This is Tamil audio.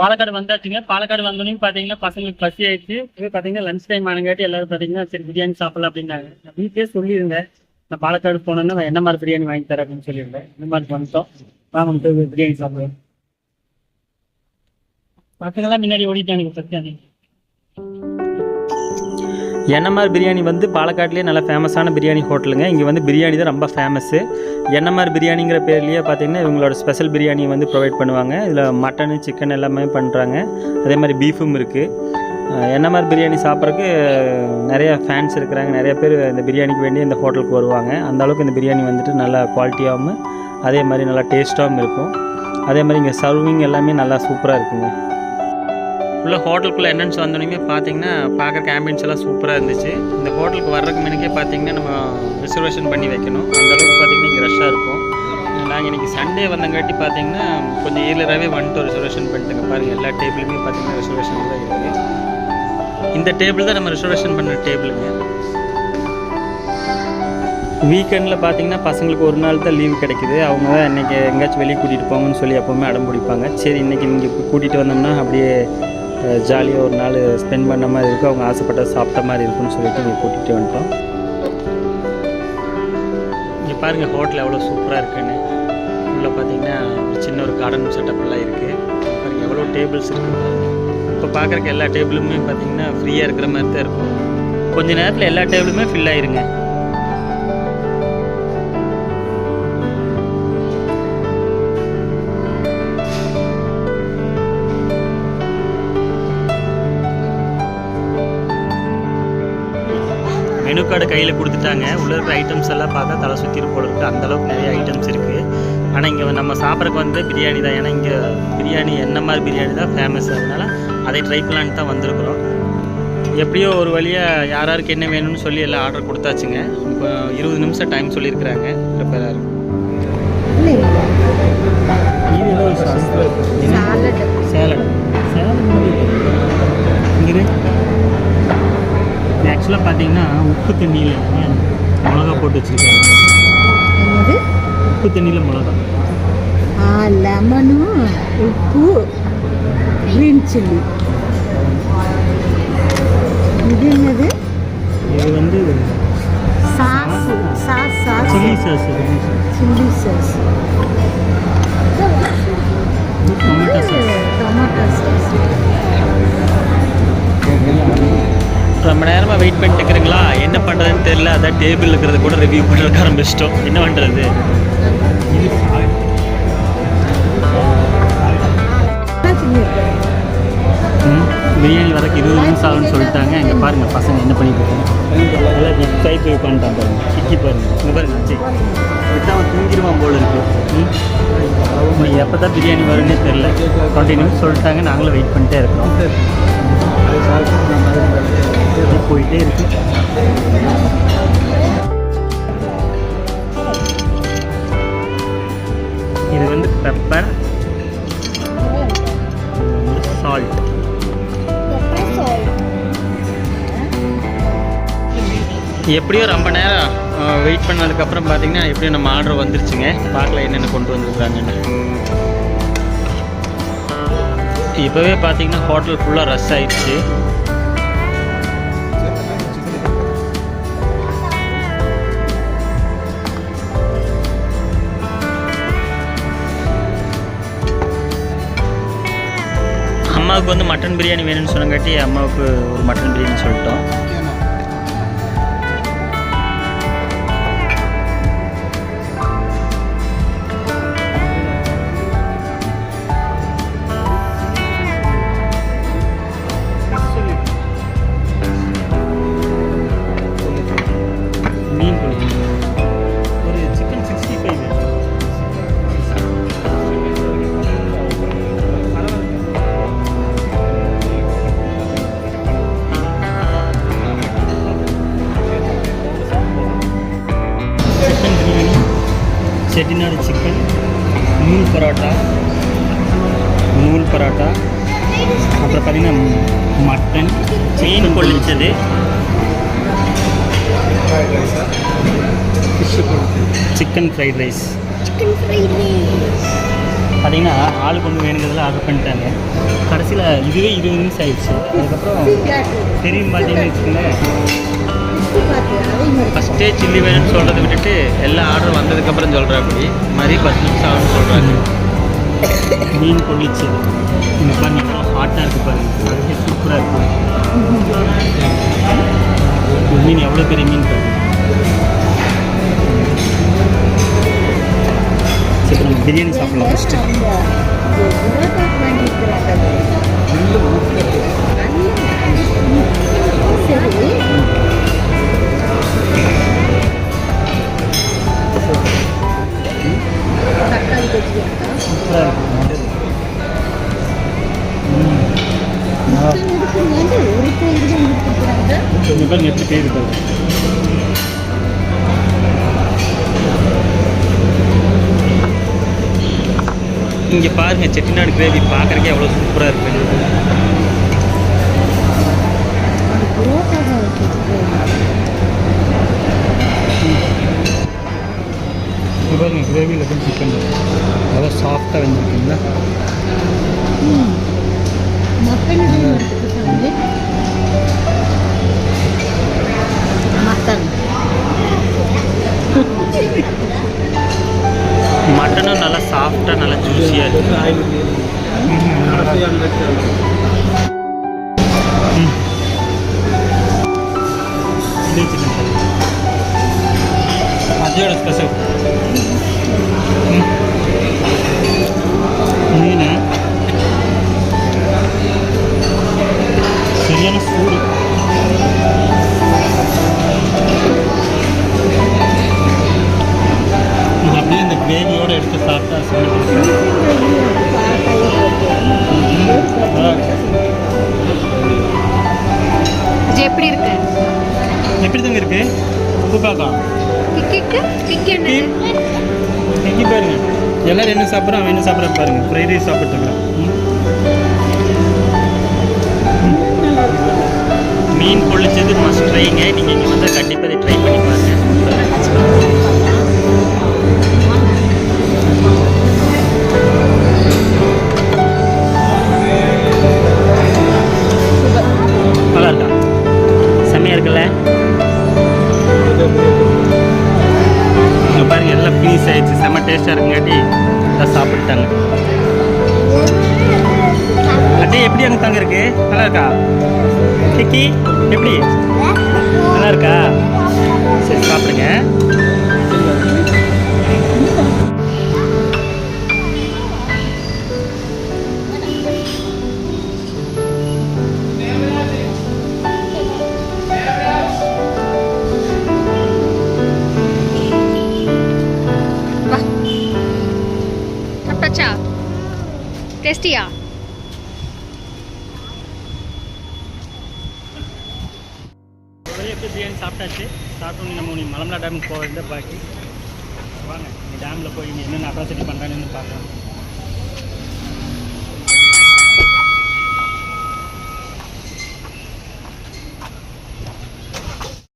பாலக்காடு வந்தாச்சுங்க. பாலக்காடு வந்தோடனே பார்த்தீங்கன்னா பசங்களுக்கு பசி ஆயிடுச்சு. இப்போ பார்த்தீங்கன்னா லஞ்ச் டைம் ஆனங்காட்டி எல்லாரும் பார்த்தீங்கன்னா சரி பிரியாணி சாப்பிடலாம் அப்படின்னாங்க. நான் வீட்லேயே சொல்லியிருந்தேன், நான் பாலக்காடு போனோன்னா நான் என்ன மாதிரி பிரியாணி வாங்கி தரேன் அப்படின்னு சொல்லியிருந்தேன். இந்த மாதிரி வந்துட்டோம். வாங்க பிரியாணி சாப்பிடுவேன். பசங்கள்லாம் முன்னாடி ஓடிட்டானுங்க பத்தி. என்எம்ஆர் பிரியாணி வந்து பாலக்காட்லேயே நல்ல ஃபேமஸான பிரியாணி ஹோட்டலுங்க. இங்கே வந்து பிரியாணி தான் ரொம்ப ஃபேமஸ்ஸு. என்எம்ஆர் பிரியாணிங்கிற பேர்லேயே பார்த்தீங்கன்னா இவங்களோட ஸ்பெஷல் பிரியாணி வந்து ப்ரொவைட் பண்ணுவாங்க. இதில் மட்டனு சிக்கன் எல்லாமே பண்ணுறாங்க. அதே மாதிரி பீஃபும் இருக்குது. என்எம்ஆர் பிரியாணி சாப்பிட்றதுக்கு நிறைய ஃபேன்ஸ் இருக்கிறாங்க. நிறைய பேர் இந்த பிரியாணிக்கு வேண்டி இந்த ஹோட்டலுக்கு வருவாங்க. அந்தளவுக்கு இந்த பிரியாணி வந்துட்டு நல்லா குவாலிட்டியாகவும் அதே மாதிரி நல்லா டேஸ்ட்டாகவும் இருக்கும். அதே மாதிரி இங்கே சர்விங் எல்லாமே நல்லா சூப்பராக இருக்குங்க. உள்ள ஹோட்டலுக்குள்ளே என்னென்னு வந்தோடனே பார்த்தீங்கன்னா பார்க்குறக்கு ஆம்பியன்ஸ் எல்லாம் சூப்பராக இருந்துச்சு. இந்த ஹோட்டலுக்கு வர்றதுக்கு முன்னக்கே பார்த்தீங்கன்னா நம்ம ரிசர்வேஷன் பண்ணி வைக்கணும். அந்தளவுக்கு பார்த்தீங்கன்னா இங்கே ரஷ்ஷாக இருக்கும். நாங்கள் இன்றைக்கி சண்டே வந்தங்காட்டி பார்த்தீங்கன்னா கொஞ்சம் ஏர்லியராகவே வந்துட்டு ரிசர்வேஷன் பண்ணிட்டுங்க. பாருங்கள் எல்லா டேபிளுமே பார்த்தீங்கன்னா ரிசர்வேஷன் தான் இருக்குது. இந்த டேபிள் தான் நம்ம ரிசர்வேஷன் பண்ணுற டேபிளுங்க. வீக்கெண்டில் பார்த்தீங்கன்னா பசங்களுக்கு ஒரு நாள் தான் லீவு கிடைக்குது. அவங்க தான் இன்றைக்கி எங்கேயாச்சும் வெளியே கூட்டிகிட்டு போங்கன்னு சொல்லி எப்போவுமே அடம் பிடிப்பாங்க. சரி இன்றைக்கி இங்கே கூட்டிகிட்டு வந்தோம்னா அப்படியே ஜாலியாக ஒரு நாள் ஸ்பெண்ட் பண்ண மாதிரி இருக்கும். அவங்க ஆசைப்பட்ட சாப்பிட்ட மாதிரி இருக்குன்னு சொல்லிட்டு இங்கே கூட்டிகிட்டு வந்துட்டோம். இங்கே பாருங்கள் ஹோட்டல் எவ்வளோ சூப்பராக இருக்குன்னு. உள்ளே பார்த்தீங்கன்னா சின்ன ஒரு கார்டன் செட்டப்லாம் இருக்குது. பாருங்கள் எவ்வளோ டேபிள்ஸ் இருக்குது. இப்போ பார்க்குறக்கு எல்லா டேபிளுமே பார்த்தீங்கன்னா ஃப்ரீயாக இருக்கிற மாதிரி தான் இருக்கும். கொஞ்சம் நேரத்தில் எல்லா டேபிளுமே ஃபில் ஆயிருங்க. மெனு கார்டு கையில் கொடுத்துட்டாங்க. உள்ளே இருக்கிற ஐட்டம்ஸ் எல்லாம் பார்த்தா தலை சுற்றிரு போல இருக்குது. அந்தளவுக்கு நிறைய ஐட்டம்ஸ் இருக்குது. ஆனால் இங்கே நம்ம சாப்பிட்றதுக்கு வந்து பிரியாணி தான். ஏன்னா இங்கே பிரியாணி என்எம்ஆர் பிரியாணி தான் ஃபேமஸ். அதனால் அதை ட்ரை பண்ணலான்னு தான் வந்திருக்கிறோம். எப்படியோ ஒரு வழியாக யாராருக்கு என்ன வேணும்னு சொல்லி எல்லாம் ஆர்டர் கொடுத்தாச்சுங்க. இப்போ 20 நிமிஷம் டைம் சொல்லியிருக்கிறாங்க. ப்ரிப்பேராக இருக்கும். சேலட் இங்கே ஆக்சுவலாக பார்த்தீங்கன்னா உப்பு தண்ணியில் மிளகா போட்டு வச்சுருக்காங்க. உப்பு தண்ணியில் மிளகா, லெமனும் உப்பு, க்ரீன் சில்லி. இது என்னது? இது வந்து sauce chilli sauce. Chilli sauce, tomato sauce. ரொம்ப நேரமாக வெயிட் பண்ணிட்டு இருக்கிறீங்களா? என்ன பண்ணுறதுன்னு தெரியல. அதான் டேபிள் இருக்கிறத கூட ரிவ்யூ பண்ணுறதுக்கு ஆரம்பிச்சிட்டோம். என்ன பண்ணுறது? பிரியாணி வரக்கு 20 நிமிஷம் ஆகுன்னு சொல்லிட்டாங்க. இங்கே பாருங்கள் பசங்க என்ன பண்ணிட்டு இருக்காங்க. எல்லாம் கை போய் உட்காந்துட்டான் பாருங்க. கிட்டி பாருங்க. இங்கே பாருங்க சரி விட்டால் தூங்கிடுவான் போல் இருக்குது. எப்போ தான் பிரியாணி வரும்னே தெரில. 20 நிமிஷம் சொல்லிட்டாங்க. நாங்களும் வெயிட் பண்ணிட்டே இருக்கிறோம். போயிட்டே இருக்கு. இது வந்து பெப்பர், சால்ட். எப்படியோ ரொம்ப நேரம் வெயிட் பண்ணதுக்கப்புறம் பார்த்தீங்கன்னா எப்படியும் நம்ம ஆர்டர் வந்துருச்சுங்க. பார்க்கல என்னென்ன கொண்டு வந்துருக்குறாங்கன்னு. இப்போவே பார்த்தீங்கன்னா ஹோட்டல் ஃபுல்லாக ரஷ் ஆயிடுச்சு. அம்மாவுக்கு வந்து மட்டன் பிரியாணி வேணும்னு சொன்னங்காட்டி அம்மாவுக்கு ஒரு மட்டன் பிரியாணி சொல்லிட்டோம். செட்டிநாடு சிக்கன், நூல் பரோட்டா, அப்புறம் பார்த்திங்கன்னா மட்டன், மீன் பொள்ளிச்சது, ஃபிஷ்ஷு, சிக்கன் ஃப்ரைட் ரைஸ். பார்த்தீங்கன்னா ஆளுக்கு ஒன்று வேணுங்கிறதுல ஆர்டர் பண்ணிட்டாங்க. கடைசியில் இதுவே 20 நிமிஷம் ஆயிடுச்சு. அதுக்கப்புறம் தெரியும் பார்த்தீங்கன்னு வச்சுக்கோங்களேன், ஃபஸ்ட்டே சில்லி வேணும்னு சொல்கிறத விட்டுட்டு எல்லா ஆர்டர் வந்ததுக்கப்புறம் சொல்கிறாப்படி மாதிரி 10 நிமிஷம் ஆகும்னு சொல்கிறாங்க. மீன் பொள்ளிச்சு இந்த பாருங்க, ஹாட்டாக இருக்குது பாருங்க, அதுக்கே சூப்பராக இருக்குது. மீன் எவ்வளோ பெரிய மீன் பாருங்க. சரி நம்ம பிரியாணி சாப்பிடலாம் ஃபஸ்ட்டு. தக்காளி பஜ்ஜி சூப்பராக இருக்குது. ஒரு பேர் தான் கொடுத்துருக்குறாங்க. கொஞ்சம் பேர் நெட்டு பேர் இருக்காது. இங்கே பாருங்கள், செட்டிநாடு கிரேவி பார்க்குறக்கே எவ்வளோ சூப்பராக இருக்குது. புரோட்டா தான் வச்சுருக்கேன். இது பாருங்கள், கிரேவியில் இருக்கும் சிக்கன் நல்லா சாஃப்டாக வெந்திருக்குங்களா. மட்டன் மட்டன் மட்டனும் நல்லா சாஃப்டாக நல்லா ஜூஸியாக இருக்குது. அதோட ஸ்பெஷல் மீன் சரியான சூடு. இது அப்படியே இந்த கிரேவியோடு எடுத்து சாப்பிட்டா இது எப்படி இருக்கு? எப்படி தாங்க இருக்கு? உப்புக்காக்கா எங்கே பாருங்க, எல்லாரும் என்ன சாப்பிட்றோம், அவன் என்ன சாப்பிட்றான் பாருங்க. ஃப்ரைட் ரைஸ் சாப்பிட்டுருக்குறான். மீன் பொள்ளிச்சது மஸ்ட் ட்ரைங்க. நீங்கள் இங்கே வந்து கண்டிப்பாக இதை ட்ரை பண்ணி பாருங்க. நல்லா இருக்கா? செம்மையாக இருக்குல்ல? இங்கே பாருங்கள், எல்லாம் ஃபினிஷ் ஆயிடுச்சு. செம்ம டேஸ்ட்டாக இருக்குங்காட்டி எல்லாம் சாப்பிட்டுட்டாங்க. அட்டே எப்படி அங்கே தாங்க இருக்கு? நல்லா இருக்கா? கிக்கி எப்படி? நல்லா இருக்கா? சரி சாப்பிடுங்க. சாப்பிட்டாச்சா? டேஸ்டியா? பிரியாணி சாப்பிட்டாச்சு. சாப்பிட்டோன்னு நம்ம மலமலா டேமுக்கு போக வேண்டிய பாக்கி. வாங்க, இந்த டேமில் போய் என்னென்ன அட்ராசிட்டி பண்ணுறாங்கன்னு பார்க்கலாம்.